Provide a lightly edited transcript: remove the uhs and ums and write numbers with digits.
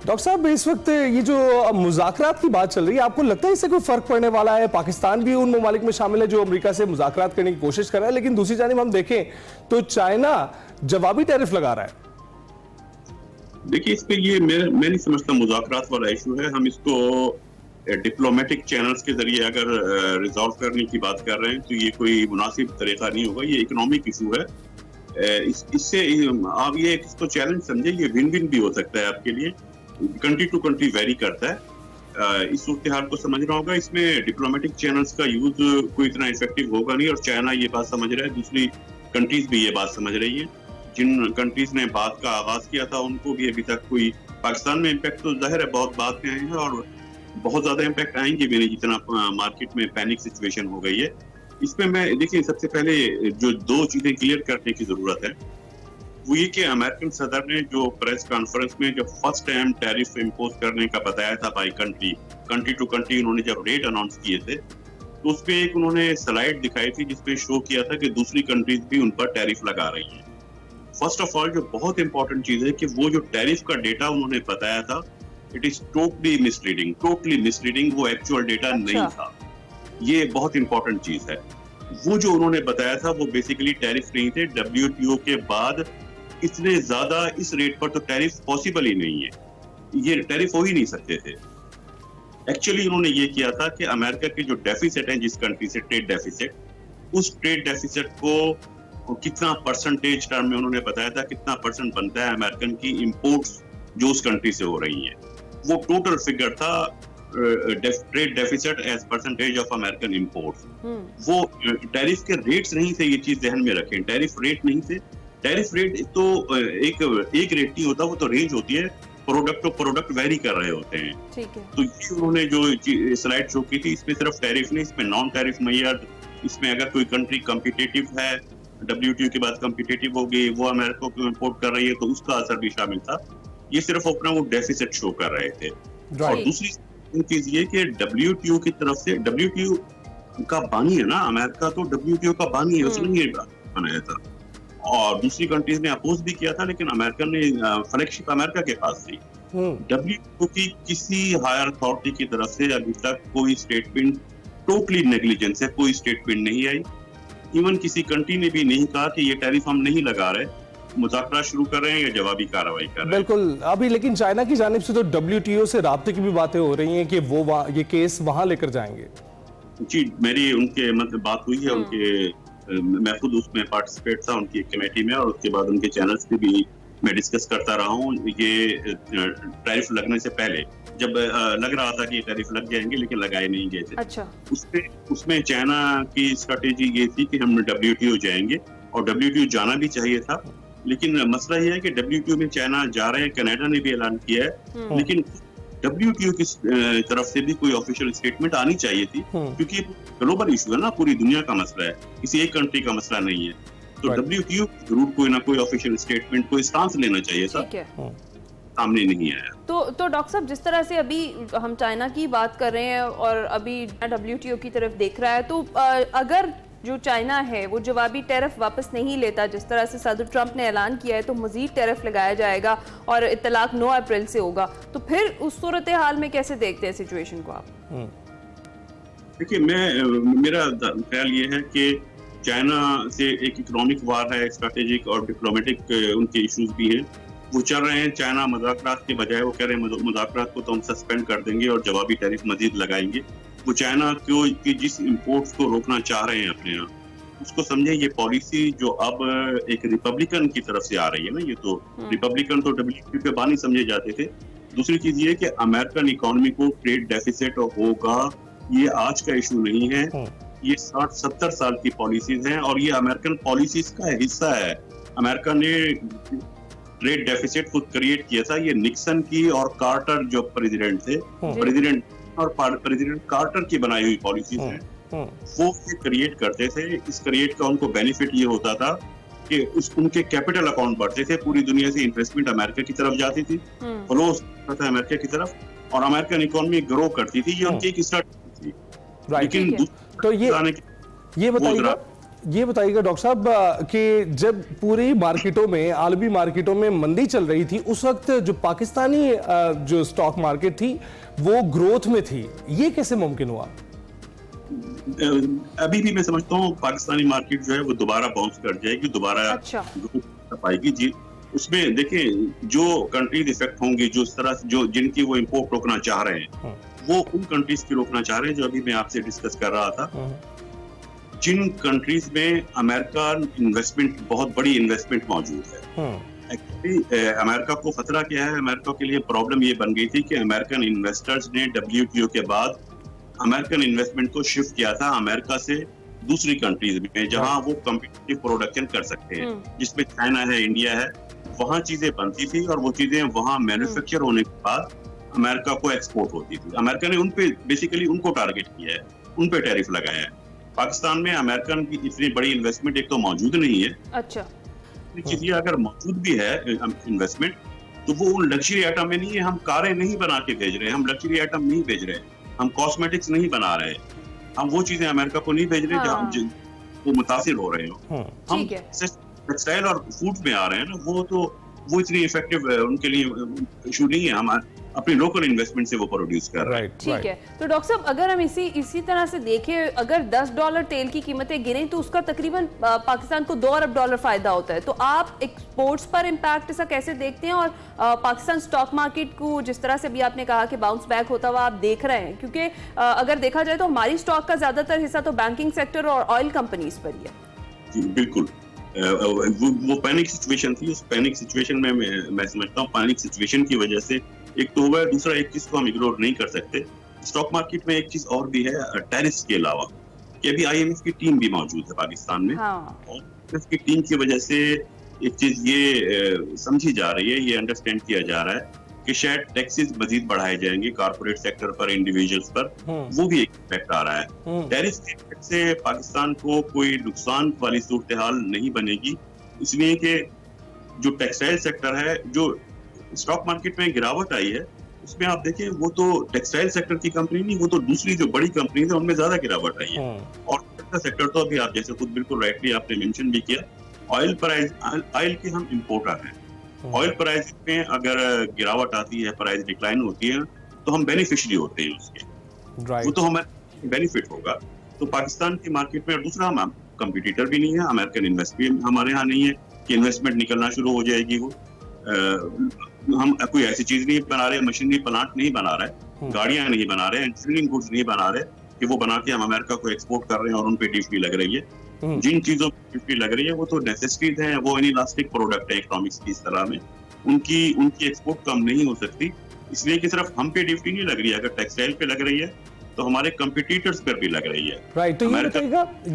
Doctor साहब, इस वक्त ये जो मुज़ाकरात की बात चल रही है, आपको लगता है इससे कोई फर्क पड़ने वाला है? पाकिस्तान भी उन ममालिक में शामिल है जो अमेरिका से मुज़ाकरात करने की कोशिश कर रहा है, लेकिन दूसरी जानिब हम देखें तो चाइना जवाबी टैरिफ लगा रहा है। देखिए, इस पे ये मैं नहीं समझता मुज़ाकरात वाला इशू है। हम इसको डिप्लोमेटिक चैनल्स के जरिए अगर रिजॉल्व करने की बात कर रहे हैं तो ये कोई मुनासिब तरीका नहीं होगा। ये इकोनॉमिक इशू है। इससे आप ये इसको चैलेंज समझे, ये विन विन भी हो सकता है आपके लिए। कंट्री टू कंट्री वेरी करता है। इस सूरत हाल को समझना होगा। इसमें डिप्लोमेटिक चैनल्स का यूज कोई इतना इफेक्टिव होगा नहीं, और चाइना ये बात समझ रहा है, दूसरी कंट्रीज भी ये बात समझ रही है। जिन कंट्रीज ने बात का आगाज किया था उनको भी अभी तक कोई पाकिस्तान में इम्पैक्ट तो जाहिर है बहुत बाद में आए हैं, और बहुत ज्यादा इम्पैक्ट आएंगे भी नहीं जितना मार्केट में पैनिक सिचुएशन हो गई है। इसमें मैं देखिए, सबसे पहले जो दो चीजें क्लियर करने की जरूरत है वो ये कि अमेरिकन सदर ने जो प्रेस कॉन्फ्रेंस में जब फर्स्ट टाइम टैरिफ इम्पोज करने का बताया था बाई कंट्री टू कंट्री, उन्होंने जब रेट अनाउंस किए थे तो उसपे एक उन्होंने स्लाइड दिखाई थी जिसपे शो किया था कि दूसरी कंट्रीज भी उन पर टैरिफ लगा रही हैं। फर्स्ट ऑफ ऑल, जो बहुत इंपॉर्टेंट चीज है कि वो जो टैरिफ का डेटा उन्होंने बताया था, इट इज टोटली मिसलीडिंग। वो एक्चुअल डेटा नहीं था। ये बहुत इंपॉर्टेंट चीज है। वो जो उन्होंने बताया था वो बेसिकली टैरिफ नहीं थे। WTO के बाद इतने ज्यादा इस रेट पर तो टैरिफ पॉसिबल ही नहीं है। ये टैरिफ हो ही नहीं सकते थे। एक्चुअली उन्होंने ये किया था कि अमेरिका के जो डेफिसिट है जिस कंट्री से, ट्रेड डेफिसिट, उस ट्रेड डेफिसिट को कितना परसेंटेज टर्म में उन्होंने बताया था, कितना परसेंट बनता है अमेरिकन की इंपोर्ट्स जो उस कंट्री से हो रही है। वो टोटल फिगर था trade deficit as percentage of American imports. वो टैरिफ के रेट्स नहीं थे, ये चीज ध्यान में रखें। टैरिफ रेट नहीं थे। टैरिफ रेट तो एक रेट नहीं होता, वो तो रेंज होती है। प्रोडक्ट तो प्रोडक्ट वेरी कर रहे होते हैं। ठीक है। तो ये उन्होंने जो स्लाइड शो की थी, इसमें सिर्फ टैरिफ नहीं, इसमें नॉन टैरिफ मैयर, इसमें अगर कोई कंट्री कम्पिटिटिव है, WTO के बाद कम्पिटिटिव हो गई, वो अमेरिका को इम्पोर्ट कर रही है, तो उसका असर भी शामिल था। ये सिर्फ अपना वो डेफिसिट शो कर रहे थे। और दूसरी चीज ये कि WTO की तरफ से, WTO का बानी है ना अमेरिका, तो WTO का बानी है, उसने ये बनाया था। और दूसरी कंट्रीज ने अपोज भी किया था, लेकिन अमेरिका ने फ्लैगशिप अमेरिका के पास थी। WTO की किसी हायर अथॉरिटी की तरफ से अभी तक कोई स्टेटमेंट, टोटली नेग्लिजेंस है, कोई स्टेटमेंट नहीं आई। इवन किसी कंट्री ने भी नहीं कहा कि ये टैरिफ हम नहीं लगा रहे, मुज़ाकरा शुरू कर रहे हैं या जवाबी कार्रवाई कर रहे हैं। बिल्कुल। अभी लेकिन चाइना की जानिब से तो WTO से राब्ते की भी बातें हो रही हैं कि वो ये केस वहां लेकर जाएंगे। जी, मेरी उनके मतलब बात हुई है, उनके मैं खुद उसमें पार्टिसिपेट था उनकी कमेटी में, और उसके बाद उनके चैनल्स पे भी मैं डिस्कस करता रहा हूँ। ये टैरिफ लगने से पहले जब लग रहा था कि ये टैरिफ लग जाएंगे, लेकिन लगाए नहीं गए थे। अच्छा। उसमें चाइना की स्ट्रेटेजी ये थी कि हम WTO जाएंगे, और WTO जाना भी चाहिए था। लेकिन मसला ये है कि WTO में चाइना जा रहे हैं, कनाडा ने भी ऐलान किया है, लेकिन WTO की तरफ से भी कोई ऑफिशियल स्टेटमेंट आनी चाहिए थी, क्योंकि ग्लोबल इशू है ना, पूरी दुनिया का मसला है, किसी एक कंट्री का मसला नहीं है। तो WTO जरूर कोई ना कोई ऑफिशियल स्टेटमेंट, कोई स्टांस लेना चाहिए था, सामने नहीं आया। तो डॉक्टर साहब, जिस तरह से अभी हम चाइना की बात कर रहे हैं और अभी WTO की तरफ देख रहा है, तो अगर जो चाइना है वो जवाबी टैरिफ वापस नहीं लेता, जिस तरह से सदर ट्रंप ने ऐलान किया है, तो मजीद टैरिफ लगाया जाएगा और इत्तलाक 9 अप्रैल से होगा, तो फिर उस सूरत हाल में कैसे देखते हैं सिचुएशन को आप? देखिए, मेरा ख्याल ये है कि चाइना से एक इकोनॉमिक वार है, स्ट्रेटेजिक और डिप्लोमेटिक उनके इश्यूज भी हैं, वो चल रहे हैं। चाइना मुज़ाकरात के बजाय वो कह रहे हैं मुज़ाकरात को तो हम सस्पेंड कर देंगे और जवाबी टैरिफ मजीद लगाएंगे। वो चाइना की जिस इंपोर्ट्स को रोकना चाह रहे हैं अपने यहाँ, उसको समझे ये पॉलिसी जो अब एक रिपब्लिकन की तरफ से आ रही है ना, ये तो रिपब्लिकन तो WTO के बानी समझे जाते थे। दूसरी चीज ये कि अमेरिकन इकोनॉमी को ट्रेड डेफिसिट होगा, ये आज का इशू नहीं है, ये 60-70 साल की पॉलिसीज हैं, और ये अमेरिकन पॉलिसीज का हिस्सा है। अमेरिका ने ट्रेड डेफिसिट खुद क्रिएट किया था, ये निक्सन की और कार्टर जो प्रेसिडेंट थे, प्रेसिडेंट कार्टर की बनाई हुई पॉलिसीज हैं, वो ये क्रिएट करते थे। इस क्रिएट का उनको बेनिफिट ये होता था कि उनके कैपिटल अकाउंट बढ़ते थे, पूरी दुनिया से इन्वेस्टमेंट अमेरिका की तरफ जाती थी, फ्लो होता था अमेरिका की तरफ, और अमेरिकन इकोनॉमी ग्रो करती थी। ये उनकी एक स्ट्रेटजी थी। लेकिन तो ये बताइएगा ये बताइएगा डॉक्टर साहब कि जब पूरी मार्केटों में, आलमी मार्केटों में मंदी चल रही थी, उस वक्त जो पाकिस्तानी जो स्टॉक मार्केट थी वो ग्रोथ में थी, ये कैसे मुमकिन हुआ? अभी भी मैं समझता हूँ पाकिस्तानी मार्केट जो है वो दोबारा बाउंस कर जाएगी, दोबारा अच्छा। पाएगी जी। उसमें देखिए जो कंट्रीज इफेक्ट होंगी, जो इस तरह जो जिनकी वो इंपोर्ट रोकना चाह रहे हैं, वो उन कंट्रीज की रोकना चाह रहे हैं जो अभी मैं आपसे डिस्कस कर रहा था। जिन कंट्रीज में अमेरिकन इन्वेस्टमेंट, बहुत बड़ी इन्वेस्टमेंट मौजूद है। एक्चुअली अमेरिका को खतरा क्या है? अमेरिका के लिए प्रॉब्लम ये बन गई थी कि अमेरिकन इन्वेस्टर्स ने WTO के बाद अमेरिकन इन्वेस्टमेंट को शिफ्ट किया था अमेरिका से दूसरी कंट्रीज में, जहां वो कम्पिटिटिव प्रोडक्शन कर सकते हैं, जिसमें चाइना है, इंडिया है। वहां चीजें बनती थी और वो चीजें वहां मैन्युफैक्चर होने के बाद अमेरिका को एक्सपोर्ट होती थी। अमेरिका ने उनपे बेसिकली उनको टारगेट किया है, उनपे टैरिफ लगाया है। पाकिस्तान में अमेरिकन की इतनी बड़ी इन्वेस्टमेंट एक तो मौजूद नहीं है। अच्छा। चीजें अगर मौजूद भी है इन्वेस्टमेंट, तो वो उन लग्जरी आइटम में नहीं है। हम कारें नहीं बना के भेज रहे हैं, हम लग्जरी आइटम नहीं भेज रहे हैं, हम कॉस्मेटिक्स नहीं बना रहे हैं, हम वो चीजें अमेरिका को नहीं भेज रहे हैं जहाँ वो मुतासिर हो रहे हो। हम टेक्सटाइल और फूड में आ रहे हैं ना, वो इतनी इफेक्टिव उनके लिए इशू नहीं है। हम अपनी लोकल इन्वेस्टमेंट से वो प्रोड्यूस कर रहे हैं। ठीक है। तो डॉक्टर साहब, अगर हम इसी तरह से देखें, अगर $10 तेल की कीमतें गिरें तो उसका तकरीबन पाकिस्तान को $2 अरब फायदा होता है। तो आप एक्सपोर्ट्स पर इम्पैक्ट ऐसा कैसे देखते हैं? और पाकिस्तान स्टॉक मार्केट को जिस तरह से अभी आपने कहा कि बाउंस बैक होता हुआ आप देख रहे हैं, क्योंकि अगर देखा जाए तो हमारी स्टॉक का ज्यादातर हिस्सा तो बैंकिंग सेक्टर और ऑयल कंपनीज पर ही है। बिल्कुल। वो पैनिक सिचुएशन थी। उस पैनिक सिचुएशन में मैं समझता हूँ पैनिक सिचुएशन की वजह से एक तो हुआ है, दूसरा एक चीज को हम इग्नोर नहीं कर सकते। स्टॉक मार्केट में एक चीज और भी है टैरिफ के अलावा, कि अभी IMF की टीम भी मौजूद है पाकिस्तान में। और IMF की टीम की वजह से एक चीज ये समझी जा रही है, ये अंडरस्टैंड किया जा रहा है कि शायद टैक्सेस मजीद बढ़ाए जाएंगे कारपोरेट सेक्टर पर, इंडिविजुअल्स पर। वो भी एक इफेक्ट आ रहा है। टैरिफ के इफेक्ट से पाकिस्तान को कोई नुकसान वाली सूरत हाल नहीं बनेगी, इसलिए कि जो टेक्सटाइल सेक्टर है, जो स्टॉक मार्केट में गिरावट आई है, उसमें आप देखें वो तो टेक्सटाइल सेक्टर की कंपनी नहीं, वो तो दूसरी जो बड़ी कंपनी है उनमें ज्यादा गिरावट आई है। और सेक्टर तो अभी आप जैसे खुद बिल्कुल राइटली आपने मेंशन भी किया, ऑयल प्राइस, ऑयल के हम इम्पोर्टर हैं। ऑयल प्राइस में अगर गिरावट आती है, प्राइस डिक्लाइन होती है, तो हम बेनिफिशियरी होते हैं उसके। वो तो हमारा बेनिफिट होगा। तो पाकिस्तान की मार्केट में दूसरा हम कंपटीटर भी नहीं है, अमेरिकन इन्वेस्टमेंट हमारे यहाँ नहीं है कि इन्वेस्टमेंट निकलना शुरू हो जाएगी। वो हम कोई ऐसी चीज नहीं बना रहे, मशीनरी प्लांट नहीं बना रहे, गाड़ियां नहीं बना रहे, इंजीनियरिंग गुड्स नहीं बना रहे कि वो बना के हम अमेरिका को एक्सपोर्ट कर रहे हैं और उन पे ड्यूटी लग रही है। जिन चीजों पे ड्यूटी लग रही है वो तो नेसेसिटीज हैं, वो इनइलास्टिक प्रोडक्ट है इकोनॉमिक्स की इस तरह में, उनकी एक्सपोर्ट कम नहीं हो सकती। इसलिए कि सिर्फ हम पे ड्यूटी नहीं लग रही है, अगर टेक्सटाइल पे लग रही है तो हमारे कंपटीटर्स पर भी लग रही है। राइट। तो ये बताइएगा